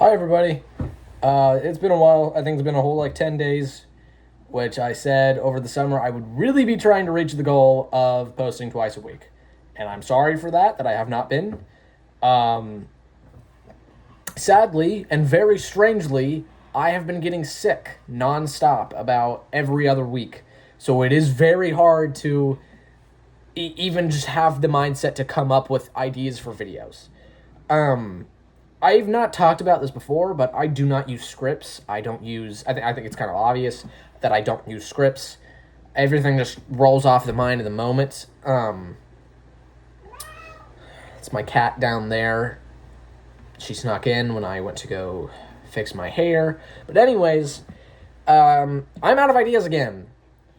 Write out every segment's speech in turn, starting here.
Hi, everybody. It's been a while. I think it's been a whole 10 days, which I said over the summer I would really be trying to reach the goal of posting twice a week. And I'm sorry for that I have not been. Sadly and very strangely, I have been getting sick nonstop about every other week. So it is very hard to even just have the mindset to come up with ideas for videos. I've not talked about this before, but I do not use scripts. I think it's kind of obvious that I don't use scripts. Everything just rolls off the mind in the moment. It's my cat down there. She snuck in when I went to go fix my hair. But anyways, I'm out of ideas again.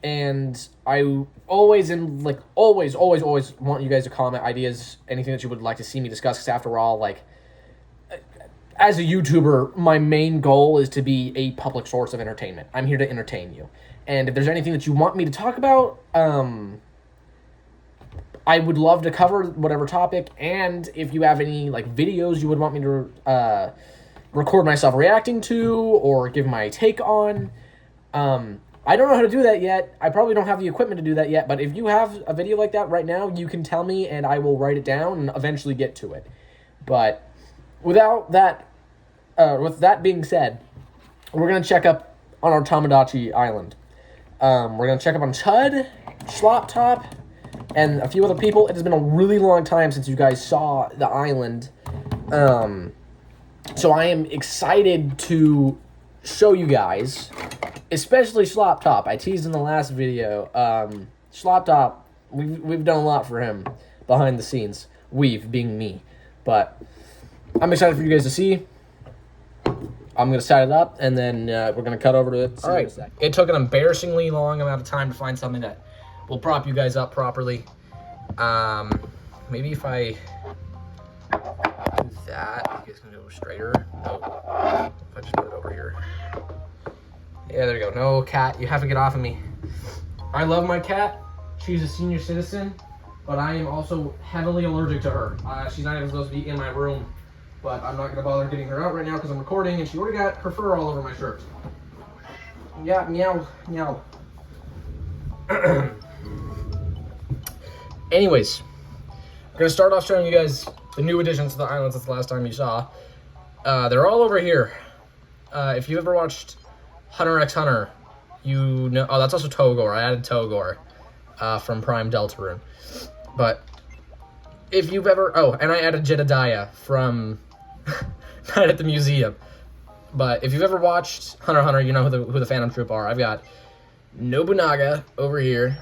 And I always want you guys to comment ideas, anything that you would like to see me discuss, because after all, as a YouTuber, my main goal is to be a public source of entertainment. I'm here to entertain you. And if there's anything that you want me to talk about, I would love to cover whatever topic. And if you have any videos you would want me to record myself reacting to or give my take on, I don't know how to do that yet. I probably don't have the equipment to do that yet. But if you have a video like that right now, you can tell me and I will write it down and eventually get to it. But with that being said, we're going to check up on our Tomodachi Island. We're going to check up on Chud, Schloptop, and a few other people. It has been a really long time since you guys saw the island. So I am excited to show you guys, especially Schloptop. I teased in the last video. Schloptop, we've done a lot for him behind the scenes. We've being me. But I'm excited for you guys to see. I'm going to set it up, and then we're going to cut over to it. All right. It took an embarrassingly long amount of time to find something that will prop you guys up properly. Maybe if I do that, you guys can go straighter. No. If I just put it over here. Yeah, there you go. No, cat, you have to get off of me. I love my cat. She's a senior citizen, but I am also heavily allergic to her. She's not even supposed to be in my room. But I'm not going to bother getting her out right now because I'm recording, and she already got her fur all over my shirt. Yeah, meow, meow. Anyways, I'm going to start off showing you guys the new additions to the island since the last time you saw. They're all over here. If you ever watched Hunter x Hunter, you know... Oh, that's also Togor. I added Togor from Prime Deltarune. But if you've ever... Oh, and I added Jedediah from... Night at the Museum. But if you've ever watched Hunter x Hunter, you know who the Phantom Troop are. I've got Nobunaga over here.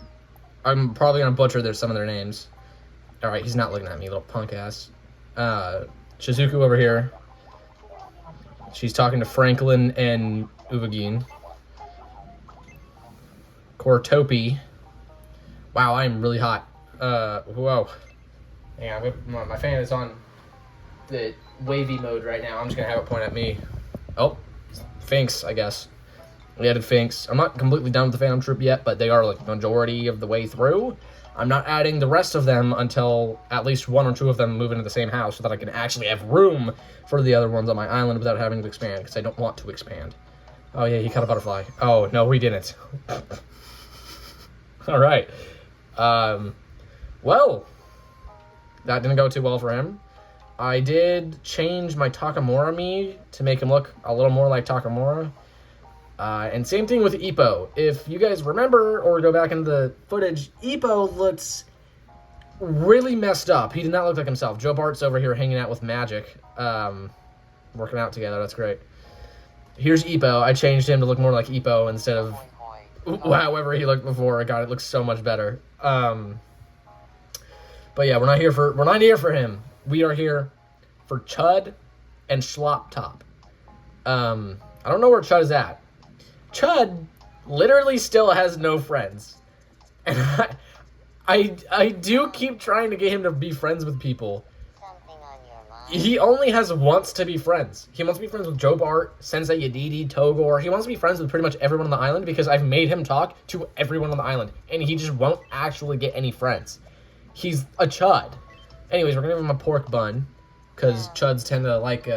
I'm probably going to butcher some of their names. Alright, he's not looking at me, little punk ass. Shizuku over here. She's talking to Franklin and Uvagin. Cortopi. Wow, I'm really hot. Whoa. Hang on, my fan is on the wavy mode right now. I'm just gonna have it point at me. Oh, Finks, I guess. We added Finks. I'm not completely done with the Phantom Troop yet, but they are the majority of the way through. I'm not adding the rest of them until at least one or two of them move into the same house so that I can actually have room for the other ones on my island without having to expand, because I don't want to expand. Oh yeah, he caught a butterfly. Oh, no, he didn't. Alright. Well, that didn't go too well for him. I did change my Takamura me to make him look a little more like Takamura. And same thing with Ippo. If you guys remember or go back into the footage, Ippo looks really messed up. He did not look like himself. Joe Bart's over here hanging out with Magic. Working out together. That's great. Here's Ippo. I changed him to look more like Ippo instead of however he looked before. God, it looks so much better. But yeah, we're not here for him. We are here for Chud and Schloptop. I don't know where Chud is at. Chud literally still has no friends. And I do keep trying to get him to be friends with people. He only wants to be friends. He wants to be friends with Joe Bart, Sensei Yadidi, Togor. He wants to be friends with pretty much everyone on the island because I've made him talk to everyone on the island. And he just won't actually get any friends. He's a Chud. Anyways, we're gonna give him a pork bun because Chuds tend to like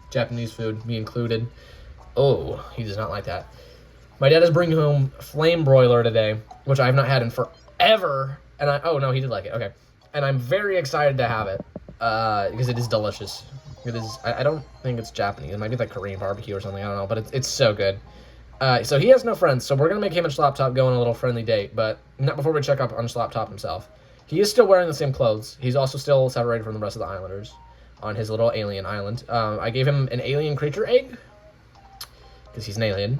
Japanese food, me included. Oh, he does not like that. My dad is bringing home flame broiler today, which I have not had in forever. And oh no, he did like it. Okay, and I'm very excited to have it because it is delicious. It is. I don't think it's Japanese. It might be like Korean barbecue or something. I don't know, but it's so good. So he has no friends, so we're gonna make him and Schloptop go on a little friendly date, but not before we check up on Schloptop himself. He is still wearing the same clothes. He's also still separated from the rest of the islanders on his little alien island. I gave him an alien creature egg because he's an alien,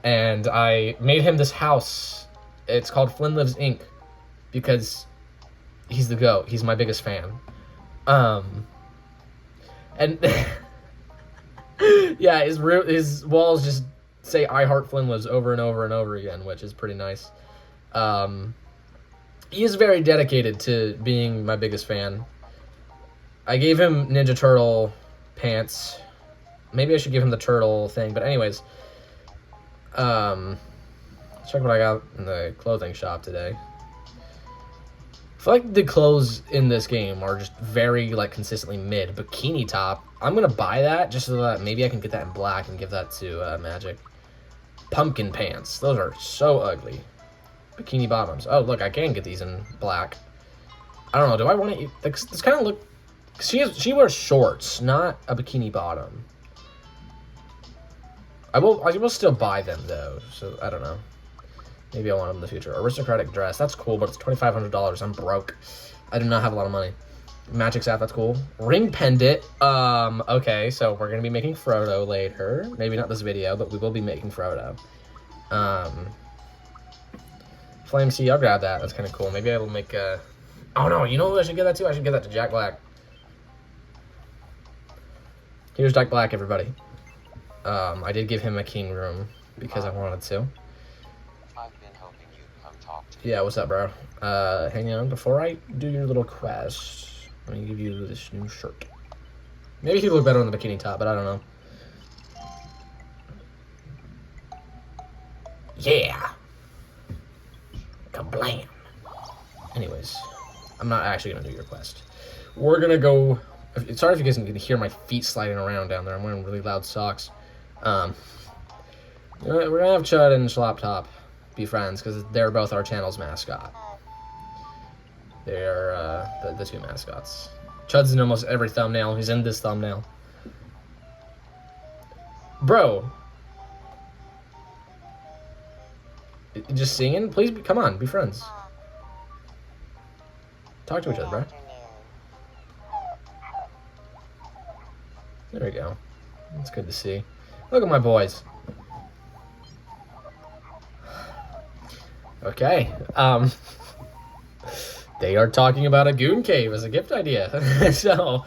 and I made him this house. It's called Phlynnlives Inc. because he's the GOAT. He's my biggest fan. And yeah, his walls just say "I heart Phlynnlives" over and over and over again, which is pretty nice. He is very dedicated to being my biggest fan. I gave him Ninja Turtle pants. Maybe I should give him the turtle thing, but anyways, let's check what I got in the clothing shop today. I feel like the clothes in this game are just very, like, consistently mid. Bikini top. I'm gonna buy that just so that maybe I can get that in black and give that to Magic. Pumpkin pants. Those are so ugly. Bikini bottoms. Oh, look, I can get these in black. I don't know. Do I want to... This kind of look... She wears shorts, not a bikini bottom. I will still buy them, though. So, I don't know. Maybe I want them in the future. Aristocratic dress. That's cool, but it's $2,500. I'm broke. I do not have a lot of money. Magic staff. That's cool. Ring pendant. Okay, so we're going to be making Frodo later. Maybe not this video, but we will be making Frodo. Flame Sea. I'll grab that. That's kind of cool. Maybe I will make a... Oh, no. You know who I should give that to? I should give that to Jack Black. Here's Jack Black, everybody. I did give him a king room because I wanted to. I've been hoping you'd come talk to me. Yeah, what's up, bro? Hang on. Before I do your little quest, let me give you this new shirt. Maybe he'd look better on the bikini top, but I don't know. Yeah! Kablam! Anyways, I'm not actually going to do your quest. We're going to go... Sorry if you guys can hear my feet sliding around down there. I'm wearing really loud socks. We're going to have Chud and Schloptop be friends because they're both our channel's mascot. They're the two mascots. Chud's in almost every thumbnail. He's in this thumbnail. Bro. Just singing? Please, come on, be friends. Talk to each other, bro. There we go. That's good to see. Look at my boys. Okay. They are talking about a goon cave as a gift idea. So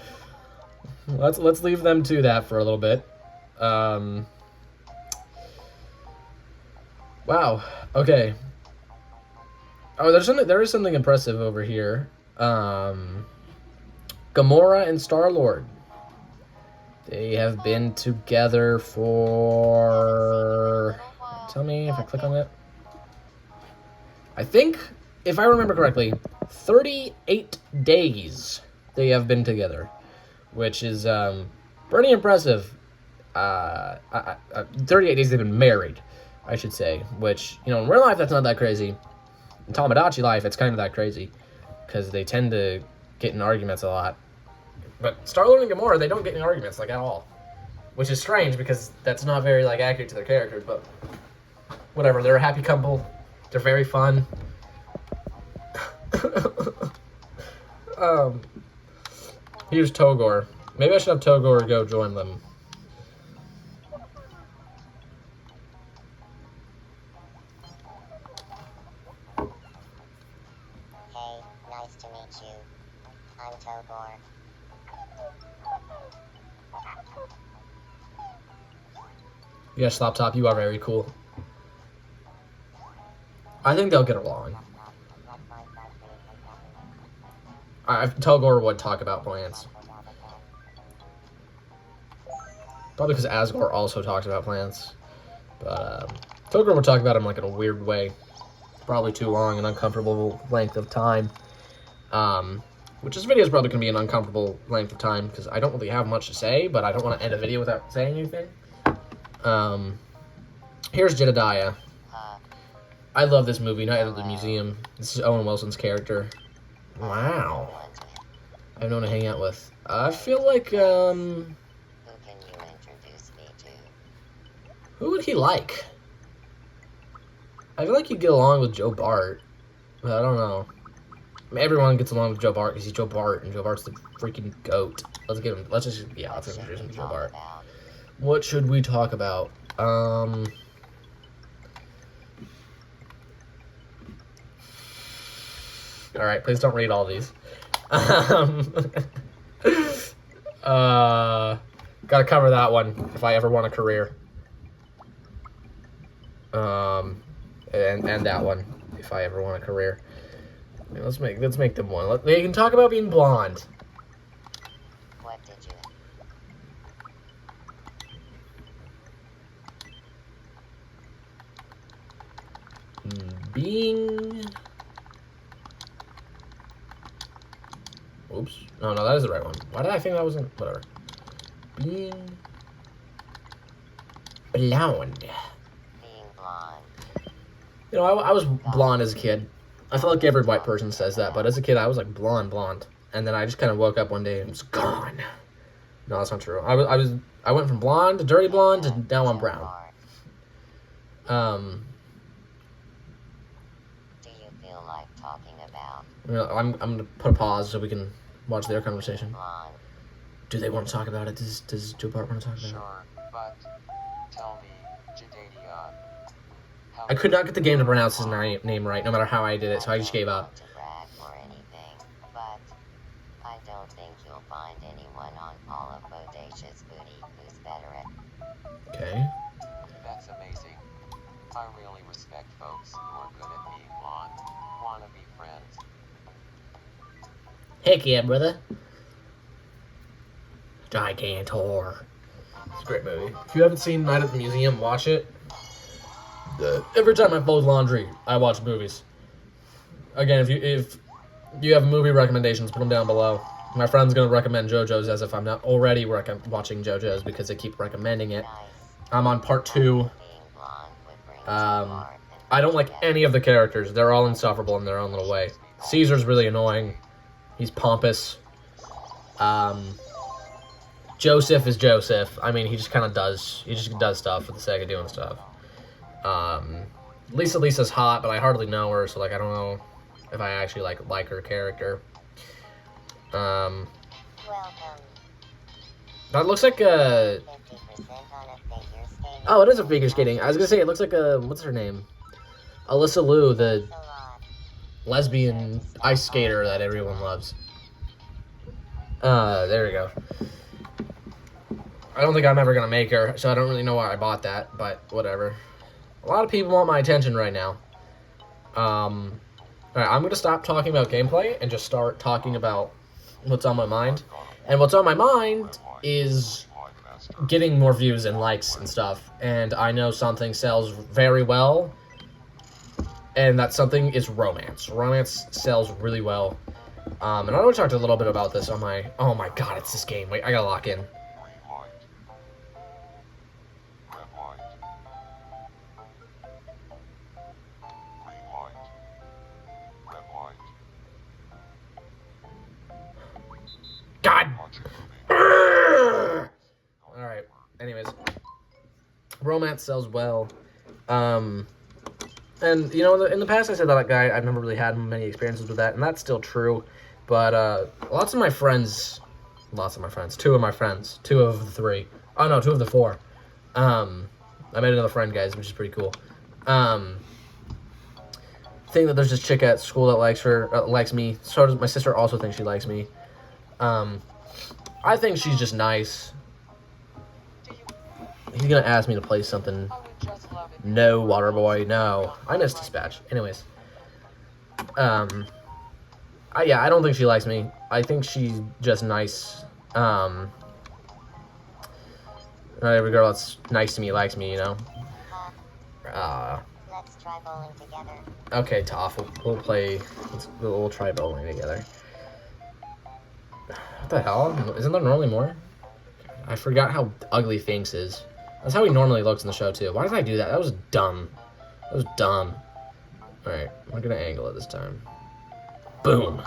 let's leave them to that for a little bit. Wow. Okay. Oh, there is something impressive over here. Gamora and Star-Lord. They have been together for... Tell me if I click on it. I think, if I remember correctly, 38 days they have been together, which is pretty impressive. 38 days they've been married, I should say, which, you know, in real life that's not that crazy. In Tamagotchi life, it's kind of that crazy, because they tend to get in arguments a lot. But Star-Lord and Gamora, they don't get in arguments, like, at all. Which is strange, because that's not very, like, accurate to their characters, but whatever. They're a happy couple. They're very fun. Here's Togor. Maybe I should have Togor go join them. Hey, nice to meet you. I'm Togor. Yes, Laptop, you are very cool. I think they'll get along. Togor would talk about plants. Probably because Asgore also talks about plants. But Togor would talk about them like in a weird way. Probably too long, an uncomfortable length of time. which this video is probably going to be an uncomfortable length of time because I don't really have much to say, but I don't want to end a video without saying anything. Here's Jedediah. I love this movie, Night at the Museum. This is Owen Wilson's character. Wow. I have no one to hang out with. I feel like, Who can you introduce me to? who would he like? I feel like he'd get along with Joe Bart, but I don't know. I mean, everyone gets along with Joe Bart because he's Joe Bart, and Joe Bart's the freaking goat. Let's introduce him to Joe Bart. What should we talk about? Alright, please don't read all these. Gotta cover that one if I ever want a career. And that one if I ever want a career. Yeah, let's make them one. They can talk about being blonde. What did you? Being. Oops. No, that is the right one. Why did I think that wasn't? Whatever. Being blonde. Being blonde. You know, I was blonde as a kid. I feel like every white person says that, but as a kid, I was like blonde. And then I just kind of woke up one day and it was gone. No, that's not true. I went from blonde to dirty blonde to now I'm brown. Do you feel like talking about You know, I'm gonna put a pause so we can watch their conversation. blonde? Do they want to talk about it? Does Joe Bart want to talk about it? Sure, but tell me, Jedediah. I could not get the game to pronounce his name right, no matter how I did it, so I just gave up. To brag or anything, but I don't think you'll find anyone on all of Bodacious Booty who's better at. Okay. That's amazing. I really respect folks who are good at being blonde. Wanna be friends? Heck yeah, brother. Gigantor. It's a great movie. If you haven't seen Night at the Museum, watch it. Every time I fold laundry, I watch movies. Again, if you have movie recommendations, put them down below. My friend's gonna recommend JoJo's as if I'm not already watching JoJo's because they keep recommending it. I'm on part 2. Being blonde would bring you far and I don't like any of the characters. They're all insufferable in their own little way. Caesar's really annoying. He's pompous. Joseph is Joseph. I mean, he just does stuff for the sake of doing stuff. Lisa's hot, but I hardly know her, so like I don't know if I actually like her character. welcome. That looks like a 50% on a figure skating. oh, it is a figure skating. I was gonna say it looks like a what's her name? Alyssa Liu, the A lot. lesbian ice skater that everyone loves. There we go. I don't think I'm ever gonna make her, so I don't really know why I bought that, but whatever. A lot of people want my attention right now. Alright, I'm gonna stop talking about gameplay and just start talking about what's on my mind. And what's on my mind is getting more views and likes and stuff. And I know something sells very well, and that something is romance. Romance sells really well. And I already talked a little bit about this on my... Oh my god, it's this game. Wait, I gotta lock in. God! Alright, anyways. Romance sells well. And, you know, in the past I said that guy, I've never really had many experiences with that, and that's still true. But, lots of my friends, 2 of my friends, 2 of the 3, oh no, 2 of the 4. I made another friend, guys, which is pretty cool. Think that there's this chick at school that likes me. So does my sister. Also thinks she likes me. I think she's just nice. He's gonna ask me to play something. No, Waterboy, no. I missed Dispatch. Anyways. I don't think she likes me. I think she's just nice. Not every girl that's nice to me likes me, you know? Let's try bowling together. Okay, Toph, we'll try bowling together. the hell? Isn't there normally more? I forgot how ugly Finks is. That's how he normally looks in the show, too. Why did I do that? That was dumb. That was dumb. Alright, we're gonna angle it this time. Boom.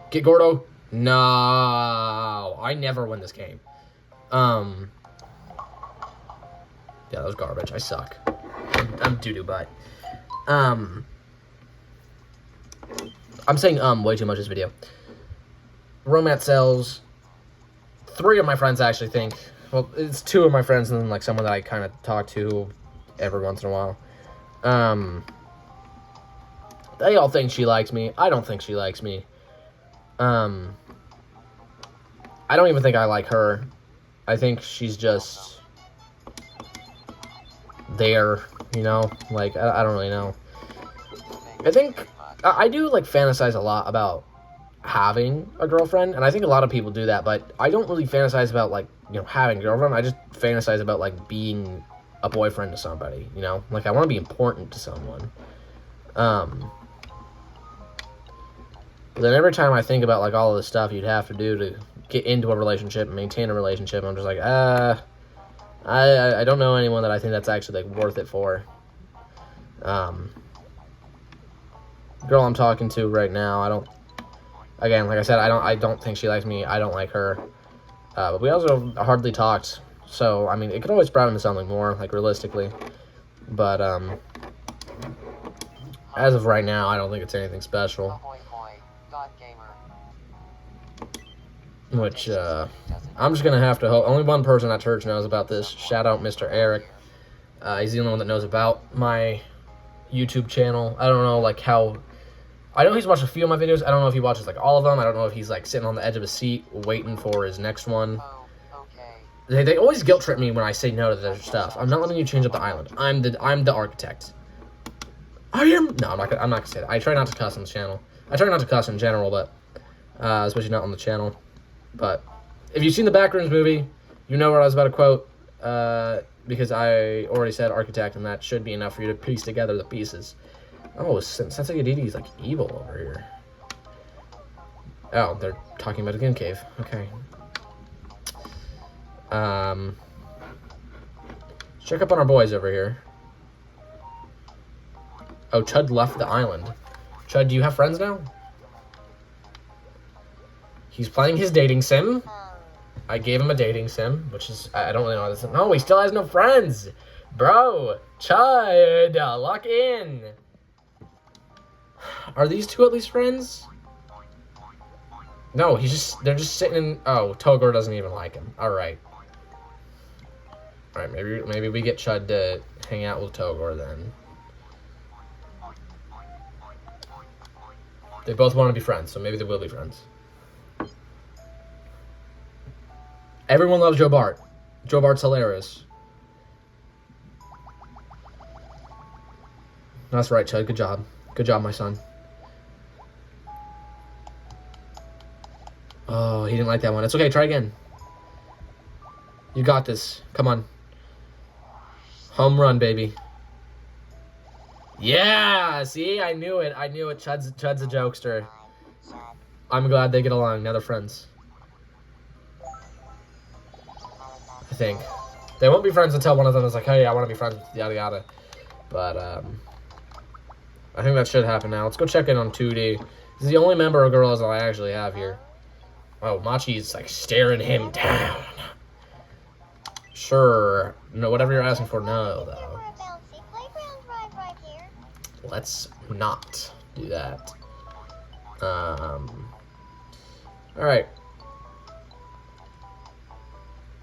Get Gordo. No. I never win this game. Yeah, that was garbage. I suck. I'm doo-doo butt. I'm saying way too much this video. Romance sells. 3 of my friends actually think. Well, it's 2 of my friends and then like someone that I kind of talk to every once in a while. They all think she likes me. I don't think she likes me. I don't even think I like her. I think she's just there, you know? Like, I don't really know. I think I do like fantasize a lot about having a girlfriend, and I think a lot of people do that, but I don't really fantasize about like, you know, having a girlfriend. I just fantasize about like being a boyfriend to somebody, you know? Like I want to be important to someone. But then every time I think about like all of the stuff you'd have to do to get into a relationship and maintain a relationship, I'm just like, I don't know anyone that I think that's actually like worth it for. Girl I'm talking to right now, again, like I said, I don't think she likes me. I don't like her. But we also hardly talked. So, I mean, it could always sprout into something more, like, realistically. But, as of right now, I don't think it's anything special. Which, I'm just gonna have to hope. Only one person at church knows about this. Shout out Mr. Eric. He's the only one that knows about my YouTube channel. I don't know, like, how... I know he's watched a few of my videos. I don't know if he watches, like, all of them. I don't know if he's, like, sitting on the edge of his seat waiting for his next one. They always guilt trip me when I say no to their stuff. I'm not letting you change up the island. I'm the architect. I am... No, I'm not gonna say that. I try not to cuss on this channel. I try not to cuss in general, but... especially not on the channel. But... If you've seen the Backrooms movie, you know what I was about to quote. Because I already said architect, and that should be enough for you to piece together the pieces. Oh, Sensei Aditi is like evil over here. Oh, they're talking about a gun cave. Okay. Check up on our boys over here. Oh, Chud left the island. Chud, do you have friends now? He's playing his dating sim. I gave him a dating sim, which is, I don't really know how this is. No, he still has no friends. Bro, Chud, lock in. Are these 2 at least friends? No, they're just sitting in, oh, Togor doesn't even like him. Alright. Alright, maybe we get Chud to hang out with Togor then. They both want to be friends, so maybe they will be friends. Everyone loves Joe Bart. Joe Bart's hilarious. That's right, Chud. Good job. Good job, my son. Oh, he didn't like that one. It's okay. Try again. You got this. Come on. Home run, baby. Yeah! See? I knew it. I knew it. Chud's a jokester. I'm glad they get along. Now they're friends. I think. They won't be friends until one of them is like, hey, I want to be friends with yada yada. But, I think that should happen now. Let's go check in on 2D. This is the only member of girls that I actually have here. Oh, Machi's like staring him down. Sure. No, whatever you're asking for, no, though. Let's not do that. Alright.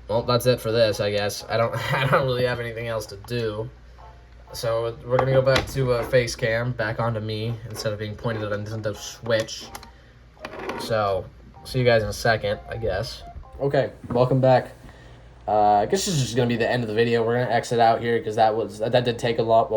Well, that's it for this, I guess. I don't really have anything else to do. So we're gonna go back to face cam, back onto me, instead of being pointed at a Nintendo Switch. So, see you guys in a second, I guess. Okay, welcome back. I guess this is just gonna be the end of the video. We're gonna exit out here because that did take a lot.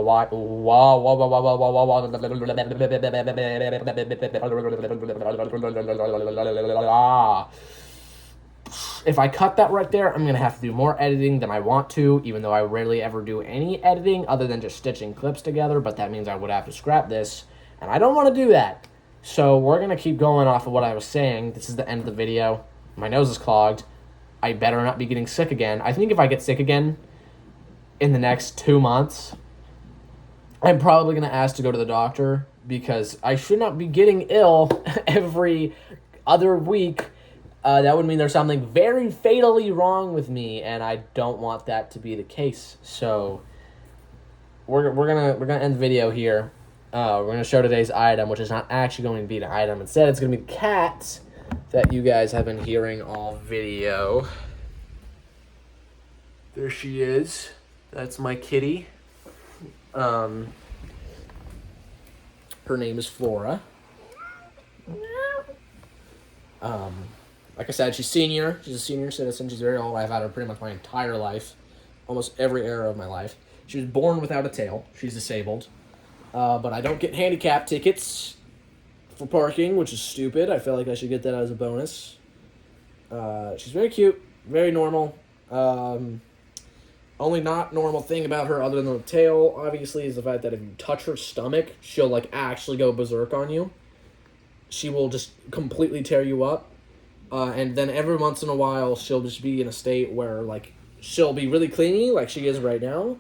If I cut that right there, I'm going to have to do more editing than I want to, even though I rarely ever do any editing other than just stitching clips together, but that means I would have to scrap this, and I don't want to do that. So we're going to keep going off of what I was saying. This is the end of the video. My nose is clogged. I better not be getting sick again. I think if I get sick again in the next 2 months, I'm probably going to ask to go to the doctor because I should not be getting ill every other week. That would mean there's something very fatally wrong with me, and I don't want that to be the case. So we're gonna end the video here. We're gonna show today's item, which is not actually going to be the item. Instead, it's gonna be the cat that you guys have been hearing all video. There she is. That's my kitty. Her name is Flora. Like I said, she's senior. She's a senior citizen. She's very old. I've had her pretty much my entire life. Almost every era of my life. She was born without a tail. She's disabled. But I don't get handicap tickets for parking, which is stupid. I feel like I should get that as a bonus. She's very cute. Very normal. Only not normal thing about her other than the tail, obviously, is the fact that if you touch her stomach, she'll, like, actually go berserk on you. She will just completely tear you up. And then every once in a while, she'll just be in a state where, like, she'll be really clingy, like she is right now.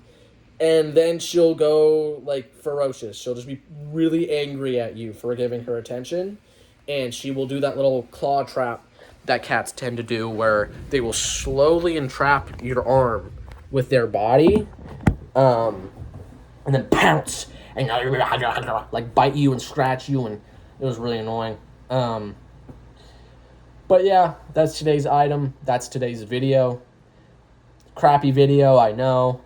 And then she'll go, like, ferocious. She'll just be really angry at you for giving her attention. And she will do that little claw trap that cats tend to do where they will slowly entrap your arm with their body. And then pounce. And, like, bite you and scratch you. And it was really annoying. But yeah, that's today's item. That's today's video. Crappy video, I know.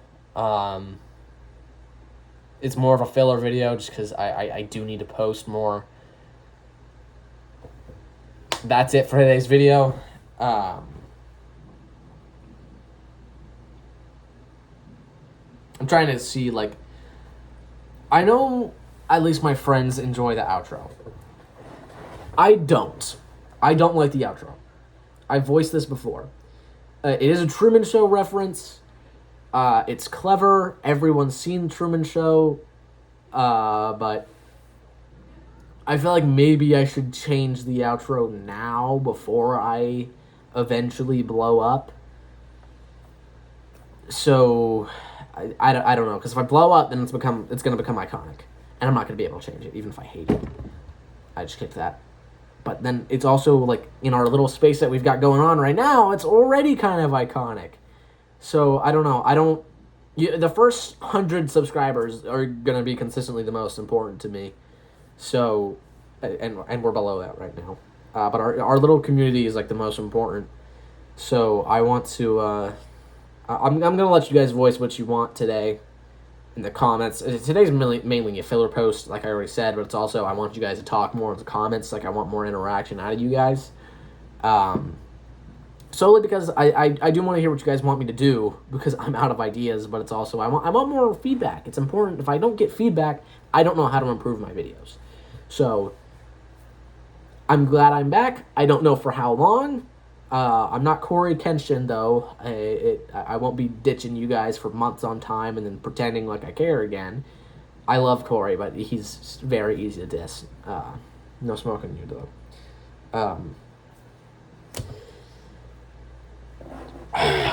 It's more of a filler video just because I do need to post more. That's it for today's video. I'm trying to see, like... I know at least my friends enjoy the outro. I don't. I don't like the outro. I voiced this before. It is a Truman Show reference. It's clever. Everyone's seen Truman Show. But I feel like maybe I should change the outro now before I eventually blow up. So I don't know, because if I blow up, then it's going to become iconic. And I'm not going to be able to change it, even if I hate it. I just kicked that. But then it's also, like, in our little space that we've got going on right now, it's already kind of iconic. So, I don't know. The first 100 subscribers are going to be consistently the most important to me. So, and we're below that right now. But our little community is, like, the most important. So, I want to, I'm going to let you guys voice what you want today in the comments. Today's mainly a filler post, like I already said, but it's also, I want you guys to talk more in the comments. Like, I want more interaction out of you guys. Solely because I do want to hear what you guys want me to do, because I'm out of ideas, but it's also, I want more feedback. It's important. If I don't get feedback, I don't know how to improve my videos. So, I'm glad I'm back. I don't know for how long. I'm not Corey Kenshin, though. I won't be ditching you guys for months on time and then pretending like I care again. I love Corey, but he's very easy to diss. No smoking you, though.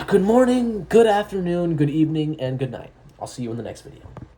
Good morning, good afternoon, good evening, and good night. I'll see you in the next video.